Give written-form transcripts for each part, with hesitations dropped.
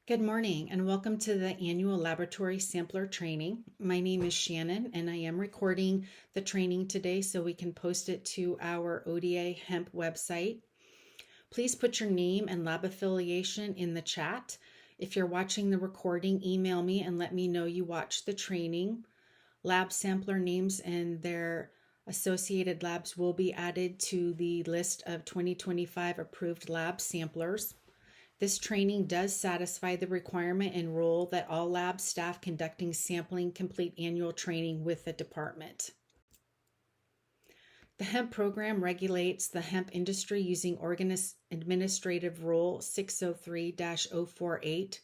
Good morning and welcome to the annual laboratory sampler training. My name is Shannon and I am recording the training today so we can post it to our ODA Hemp website. Please put your name and lab affiliation in the chat. If you're watching the recording, email me and let me know you watched the training. Lab sampler names and their associated labs will be added to the list of 2025 approved lab samplers. This training does satisfy the requirement and rule that all lab staff conducting sampling complete annual training with the department. The hemp program regulates the hemp industry using Oregon Administrative Rule 603-048.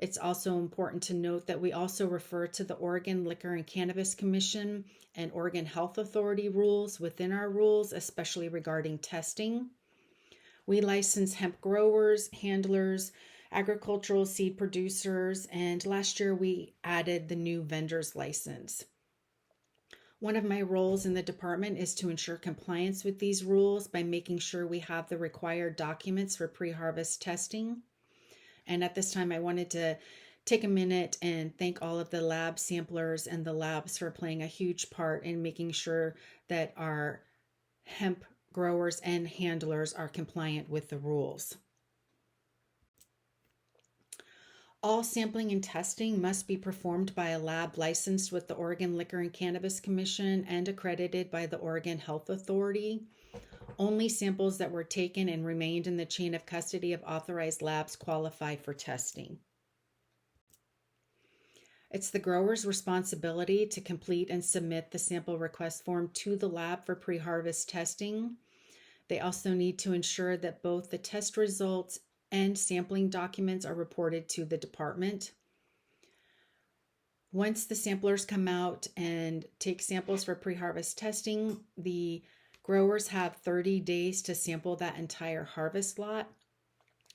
It's also important to note that we also refer to the Oregon Liquor and Cannabis Commission and Oregon Health Authority rules within our rules, especially regarding testing. We license hemp growers, handlers, agricultural seed producers, and last year we added the new vendor's license. One of my roles in the department is to ensure compliance with these rules by making sure we have the required documents for pre-harvest testing. And at this time, I wanted to take a minute and thank all of the lab samplers and the labs for playing a huge part in making sure that our hemp growers and handlers are compliant with the rules. All sampling and testing must be performed by a lab licensed with the Oregon Liquor and Cannabis Commission and accredited by the Oregon Health Authority. Only samples that were taken and remained in the chain of custody of authorized labs qualify for testing. It's the grower's responsibility to complete and submit the sample request form to the lab for pre-harvest testing. They also need to ensure that both the test results and sampling documents are reported to the department. Once the samplers come out and take samples for pre-harvest testing, the growers have 30 days to sample that entire harvest lot.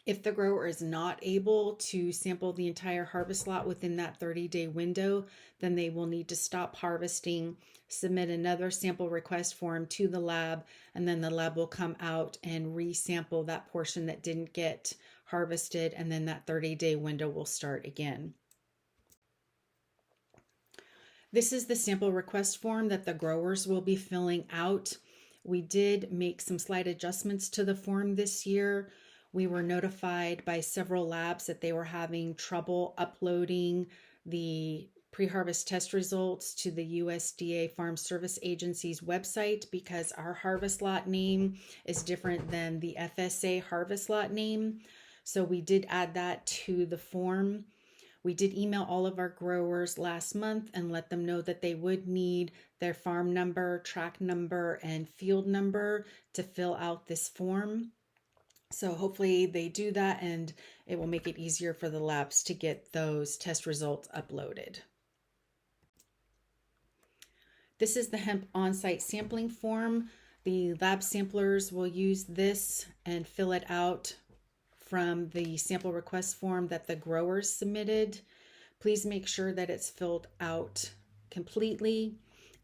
If the grower is not able to sample the entire harvest lot within that 30-day window, then they will need to stop harvesting, submit another sample request form to the lab, and then the lab will come out and resample that portion that didn't get harvested, and then that 30-day window will start again. This is the sample request form that the growers will be filling out. We did make some slight adjustments to the form this year. We were notified by several labs that they were having trouble uploading the pre-harvest test results to the USDA Farm Service Agency's website because our harvest lot name is different than the FSA harvest lot name. So we did add that to the form. We did email all of our growers last month and let them know that they would need their farm number, track number, and field number to fill out this form. So hopefully they do that and it will make it easier for the labs to get those test results uploaded. This is the hemp on-site sampling form. The lab samplers will use this and fill it out from the sample request form that the growers submitted. Please make sure that it's filled out completely.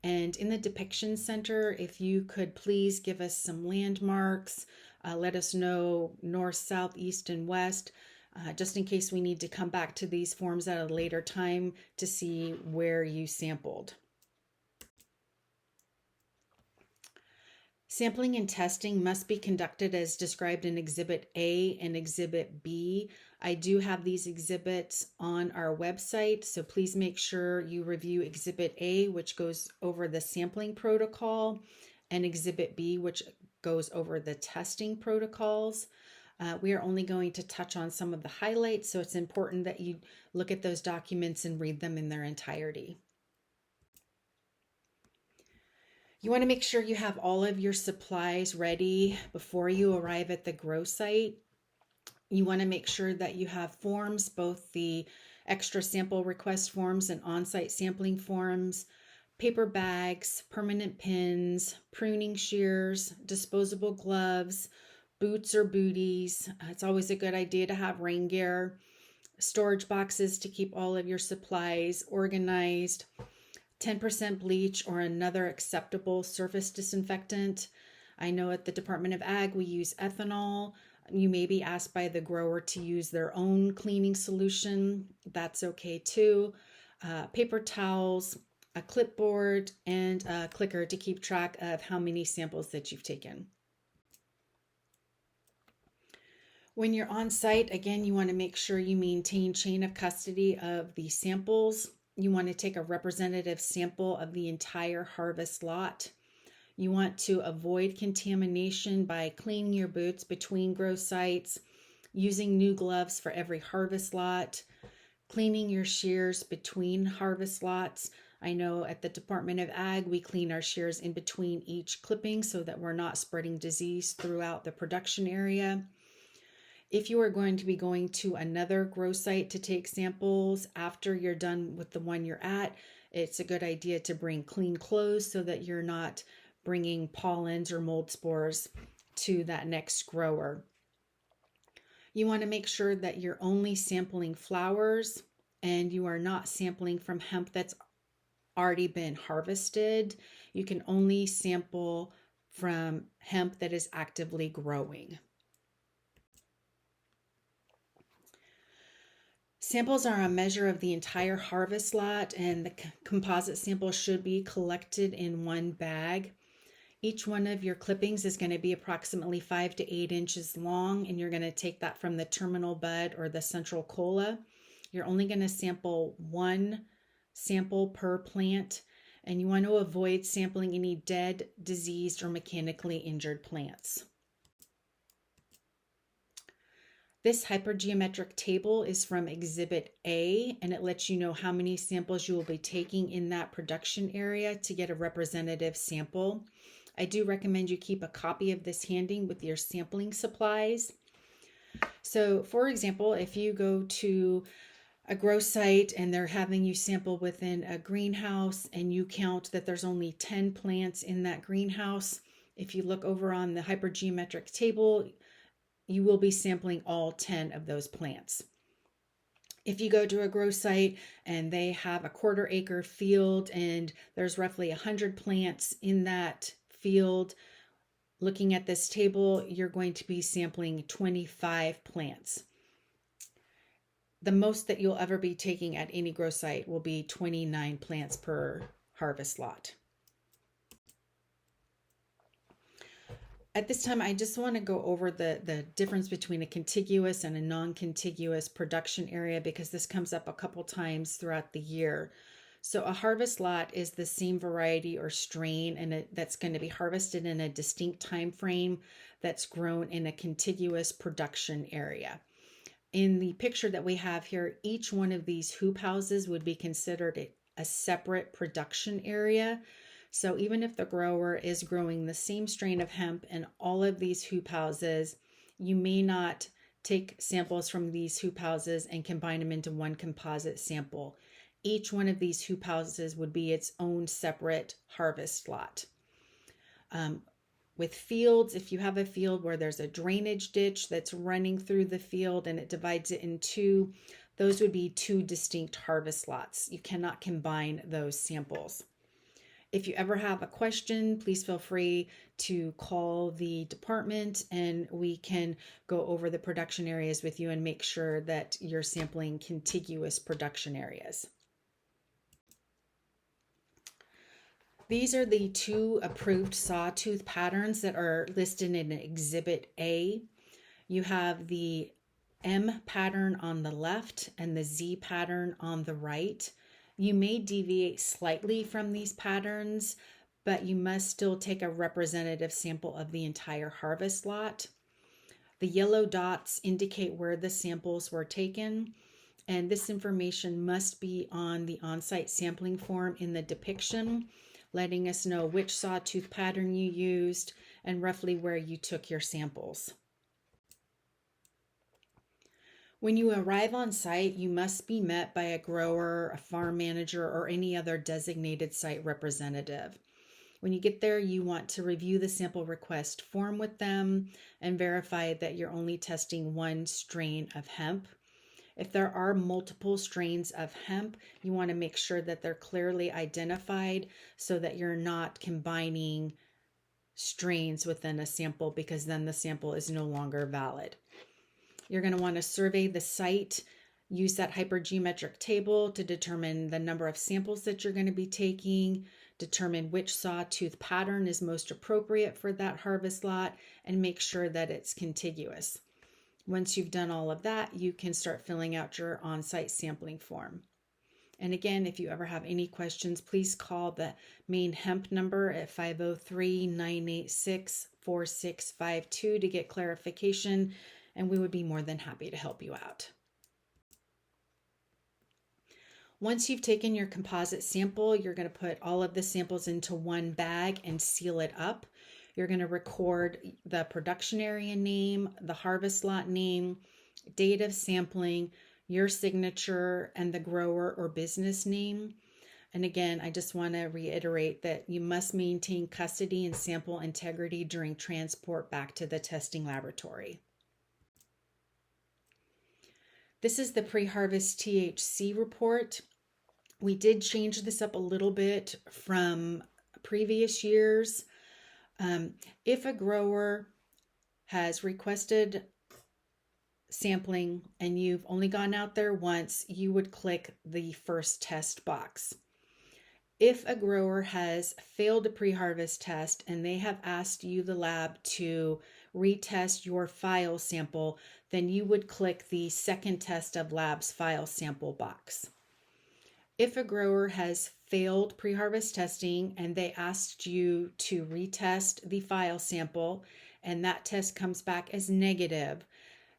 And in the depiction center, if you could please give us some landmarks, let us know north, south, east, and west, just in case we need to come back to these forms at a later time to see where you sampled. Sampling and testing must be conducted as described in Exhibit A and Exhibit B. I do have these exhibits on our website, so please make sure you review Exhibit A, which goes over the sampling protocol, and Exhibit B, which goes over the testing protocols. We are only going to touch on some of the highlights, so it's important that you look at those documents and read them in their entirety. You want to make sure you have all of your supplies ready before you arrive at the grow site. You want to make sure that you have forms, both the extra sample request forms and on-site sampling forms, paper bags, permanent pins, pruning shears, disposable gloves, boots or booties. It's always a good idea to have rain gear, storage boxes to keep all of your supplies organized, 10% bleach or another acceptable surface disinfectant. I know at the Department of Ag we use ethanol. You may be asked by the grower to use their own cleaning solution. That's okay too. Paper towels, a clipboard, and a clicker to keep track of how many samples that you've taken. When you're on site, again, you want to make sure you maintain chain of custody of the samples. You want to take a representative sample of the entire harvest lot. You want to avoid contamination by cleaning your boots between grow sites, using new gloves for every harvest lot, cleaning your shears between harvest lots. I know at the Department of Ag, we clean our shears in between each clipping so that we're not spreading disease throughout the production area. If you are going to be going to another grow site to take samples after you're done with the one you're at, it's a good idea to bring clean clothes so that you're not bringing pollens or mold spores to that next grower. You want to make sure that you're only sampling flowers and you are not sampling from hemp that's already been harvested. You can only sample from hemp that is actively growing. Samples are a measure of the entire harvest lot, and the composite sample should be collected in one bag. Each one of your clippings is going to be approximately 5 to 8 inches long, and you're going to take that from the terminal bud or the central cola. You're only going to sample one sample per plant, and you want to avoid sampling any dead, diseased, or mechanically injured plants. This hypergeometric table is from Exhibit A, and it lets you know how many samples you will be taking in that production area to get a representative sample. I do recommend you keep a copy of this handy with your sampling supplies. So, for example, if you go to a grow site and they're having you sample within a greenhouse and you count that there's only 10 plants in that greenhouse, if you look over on the hypergeometric table, you will be sampling all 10 of those plants. If you go to a grow site and they have a 1/4 acre field and there's roughly 100 plants in that field, looking at this table, you're going to be sampling 25 plants. The most that you'll ever be taking at any grow site will be 29 plants per harvest lot. At this time, I just want to go over the difference between a contiguous and a non-contiguous production area because this comes up a couple times throughout the year. So a harvest lot is the same variety or strain and that's going to be harvested in a distinct time frame that's grown in a contiguous production area. In the picture that we have here, each one of these hoop houses would be considered a separate production area. So even if the grower is growing the same strain of hemp in all of these hoop houses, you may not take samples from these hoop houses and combine them into one composite sample. Each one of these hoop houses would be its own separate harvest lot. With fields, if you have a field where there's a drainage ditch that's running through the field and it divides it in two, those would be two distinct harvest lots. You cannot combine those samples. If you ever have a question, please feel free to call the department and we can go over the production areas with you and make sure that you're sampling contiguous production areas. These are the 2 approved sawtooth patterns that are listed in Exhibit A. You have the M pattern on the left and the Z pattern on the right. You may deviate slightly from these patterns, but you must still take a representative sample of the entire harvest lot. The yellow dots indicate where the samples were taken, and this information must be on the on-site sampling form in the depiction, letting us know which sawtooth pattern you used and roughly where you took your samples. When you arrive on site, you must be met by a grower, a farm manager, or any other designated site representative. When you get there, you want to review the sample request form with them and verify that you're only testing one strain of hemp. If there are multiple strains of hemp, you want to make sure that they're clearly identified so that you're not combining strains within a sample, because then the sample is no longer valid. You're going to want to survey the site, use that hypergeometric table to determine the number of samples that you're going to be taking, determine which sawtooth pattern is most appropriate for that harvest lot, and make sure that it's contiguous. Once you've done all of that, you can start filling out your on-site sampling form. And again, if you ever have any questions, please call the main hemp number at 503-986-4652 to get clarification, and we would be more than happy to help you out. Once you've taken your composite sample, you're going to put all of the samples into one bag and seal it up. You're going to record the production area name, the harvest lot name, date of sampling, your signature, and the grower or business name. And again, I just want to reiterate that you must maintain custody and sample integrity during transport back to the testing laboratory. This is the pre-harvest THC report. We did change this up a little bit from previous years. If a grower has requested sampling and you've only gone out there once, you would click the first test box. If a grower has failed a pre-harvest test and they have asked you, the lab, to retest your file sample, then you would click the second test of lab's file sample box. If a grower has failed pre-harvest testing and they asked you to retest the file sample and that test comes back as negative,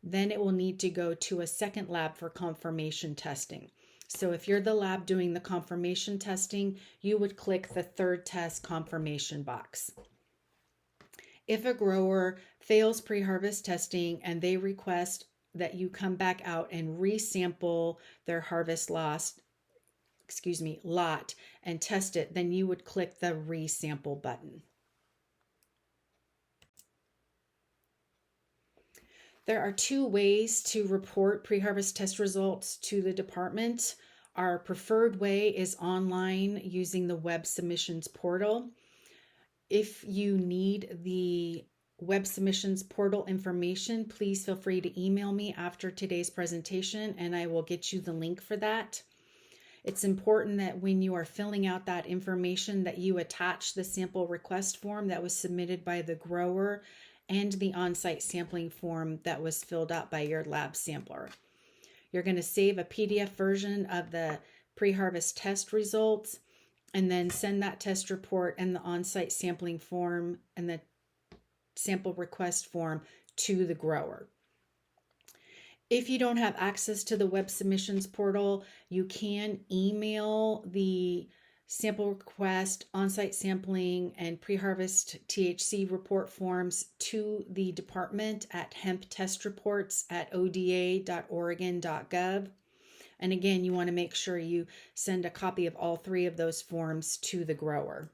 then it will need to go to a second lab for confirmation testing. So if you're the lab doing the confirmation testing, you would click the third test confirmation box. If a grower fails pre-harvest testing and they request that you come back out and resample their harvest lot and test it, then you would click the resample button. There are two ways to report pre-harvest test results to the department. Our preferred way is online using the web submissions portal. If you need the web submissions portal information, please feel free to email me after today's presentation and I will get you the link for that. It's important that when you are filling out that information that you attach the sample request form that was submitted by the grower and the on-site sampling form that was filled out by your lab sampler. You're going to save a PDF version of the pre-harvest test results and then send that test report and the on-site sampling form and the sample request form to the grower. If you don't have access to the web submissions portal, you can email the sample request, on-site sampling, and pre-harvest THC report forms to the department at hemptestreports@oda.oregon.gov. And again, you want to make sure you send a copy of all three of those forms to the grower.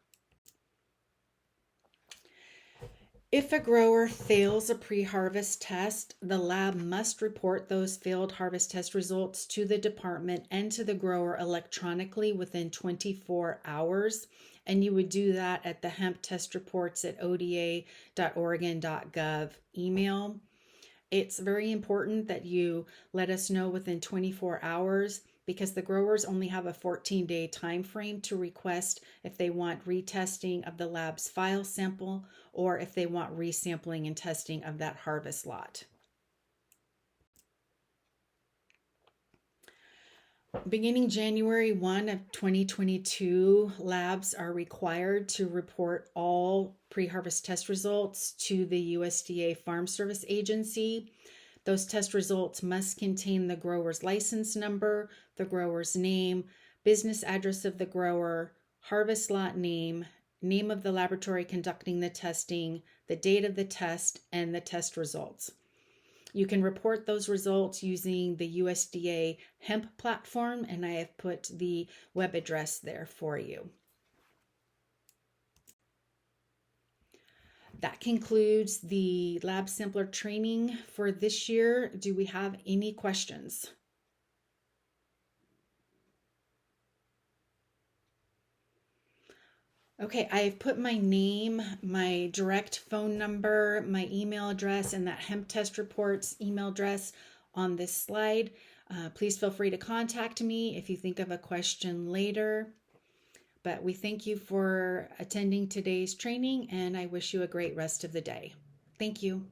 If a grower fails a pre-harvest test, the lab must report those failed harvest test results to the department and to the grower electronically within 24 hours. And you would do that at the hemptestreports@oda.oregon.gov email. It's very important that you let us know within 24 hours because the growers only have a 14-day time frame to request if they want retesting of the lab's file sample or if they want resampling and testing of that harvest lot. Beginning January 1 of 2022, labs are required to report all pre-harvest test results to the USDA Farm Service Agency. Those test results must contain the grower's license number, the grower's name, business address of the grower, harvest lot name, name of the laboratory conducting the testing, the date of the test, and the test results. You can report those results using the USDA Hemp platform, and I have put the web address there for you. That concludes the lab sampler training for this year. Do we have any questions? Okay, I've put my name, my direct phone number, my email address, and that hemp test reports email address on this slide. Please feel free to contact me if you think of a question later. But we thank you for attending today's training, and I wish you a great rest of the day. Thank you.